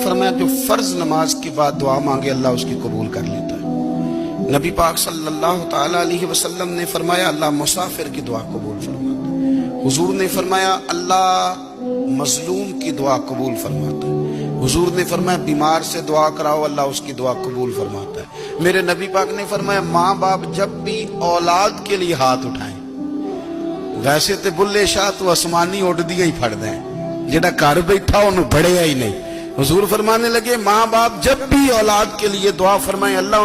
फरमाया जो फर्ज नमाज के बाद दुआ मांगे अल्लाह उसकी कबूल कर लेता है। नबी पाक सल्लल्लाहु ताला अलैहि वसल्लम ने फरमाया अल्लाह मुसाफिर की दुआ कबूल फरमाता है। हुजूर ने फरमाया अल्लाह मजलूम की दुआ कबूल फरमाता है। हुजूर ने फरमाया बीमार से दुआ कराओ अल्लाह उसकी दुआ कबूल फरमाता है। मेरे नबी पाक ने फरमाया माँ बाप जब भी औलाद के लिए हाथ उठाएं, वैसे तो बुल्ले शाह तो आसमानी उड़दियां ही फड़ दें, जेड़ा घर बैठा उन्होंने बढ़िया ही नहीं। हुजूर फरमाने लगे माँ बाप जब भी औलाद के लिए दुआ फरमाएं अल्लाह